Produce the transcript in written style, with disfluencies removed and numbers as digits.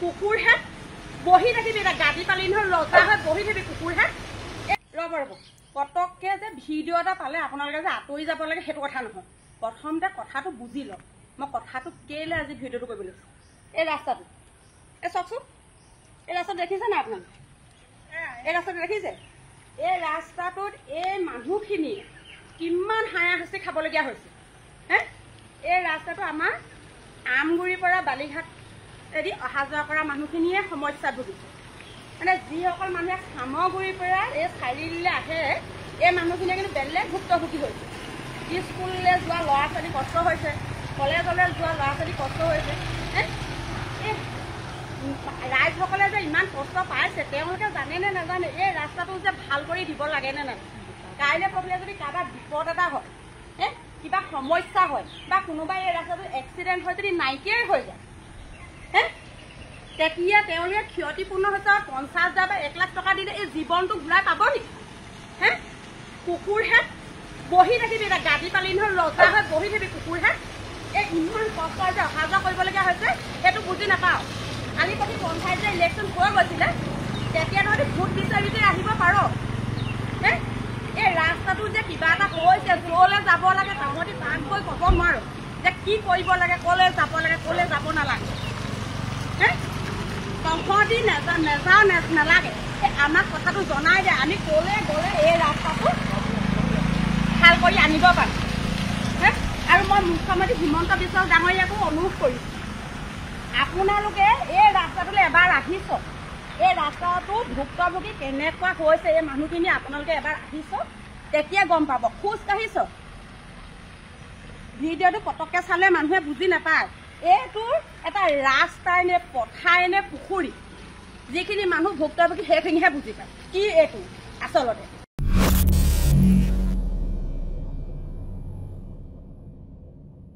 কুকুৰহে বহি থাকিবি, এটা গাড়ী পালি নহয় লজা হৈ বহি থাকিবি কুকুৰহে। ৰ'ব ৰ'ব, পটককে যে ভিডিঅ' এটা পালে আপোনালোকে যে আঁতৰি যাব লাগে সেইটো কথা নহয়। প্ৰথমতে কথাটো বুজি লওক, মই কথাটো কেলে আজি ভিডিঅ'টো কৰিব লৈছোঁ। এই ৰাস্তাটো এই চাওকচোন, এই ৰাস্তাটো দেখিছে নাই আপোনালোকে? এই ৰাস্তাটো দেখিছে? এই ৰাস্তাটোত এই মানুহখিনিয়ে কিমান হাৰাশাস্তি খাবলগীয়া হৈছে হে। এই ৰাস্তাটো আমাৰ আমগুৰিৰ পৰা বালিঘাট এদি অহা যোৱা কৰা মানুহখিনিয়ে সমস্যাত ভুগিছে। মানে যিসকল মানুহে সামগুৰিৰ পৰা এই চাৰিআলিলৈ আহে, এই মানুহখিনিয়ে কিন্তু বেলেগ ভুক্তভোগী হৈছে। স্কুললৈ যোৱা ল'ৰা ছোৱালী কষ্ট হৈছে, কলেজলৈ যোৱা ল'ৰা ছোৱালী কষ্ট হৈছে। এই ৰাইজসকলে যে ইমান কষ্ট পাইছে তেওঁলোকে জানে নে নাজানে? এই ৰাস্তাটো যে ভাল কৰি দিব লাগে নে নাজানে? কাইলৈ পৰহিলে যদি কাৰোবাৰ বিপদ এটা হয়, কিবা সমস্যা হয় বা কোনোবাই এই ৰাস্তাটো এক্সিডেণ্ট হয় যদি নাইকিয়াই হৈ যায়, তেতিয়া তেওঁলোকে ক্ষতিপূৰ্ণ হৈছে 50,000 বা 1 লাখ টকা দিলে এই জীৱনটো ঘূৰাই পাব নেকি? কুকুৰহে বহি থাকিবি, এটা গাড়ী পালি নহয় লজা হৈ বহি থাকিবি কুকুৰহে। এই ইমান কষ্ট যে অহা যোৱা কৰিবলগীয়া হৈছে সেইটো বুজি নাপাওঁ। কালি প্ৰতি পঞ্চায়ত যে ইলেকশ্যন হৈ গৈছিলে তেতিয়া তহঁতি ভোট বিচাৰি আহিব পাৰ। এই ৰাস্তাটো যে কিবা এটা হৈছে, য'লৈ যাব লাগে তহঁতি তাত গৈ ক'ব নোৱাৰো যে কি কৰিব লাগে, ক'লৈ যাব লাগে, ক'লৈ যাব নালাগে। তহঁতি নেযাওঁ নালাগে, আমাক কথাটো জনাই দে, আমি ক'লৈ গ'লে এই ৰাস্তাটো ভাল কৰি আনিব পাৰোঁ। আৰু মই মুখ্যমন্ত্ৰী হিমন্ত বিশ্ব ডাঙৰীয়াকো অনুৰোধ কৰিছোঁ, আপোনালোকে এই ৰাস্তাটোলৈ এবাৰ আহিছ, এই ৰাস্তাটো ভুক্তভোগী কেনেকুৱা হৈছে এই মানুহখিনি আপোনালোকে এবাৰ আহিছ, তেতিয়া গম পাব। খোজ কাঢ়িছ, ভিডিঅ'টো পটককৈ চালে মানুহে বুজি নাপায় এইটো এটা ৰাস্তাই নে পথাই নে পুখুৰী। যিখিনি মানুহ ভুক্তভোগী সেইখিনিহে বুজি পায় কি এইটো আচলতে।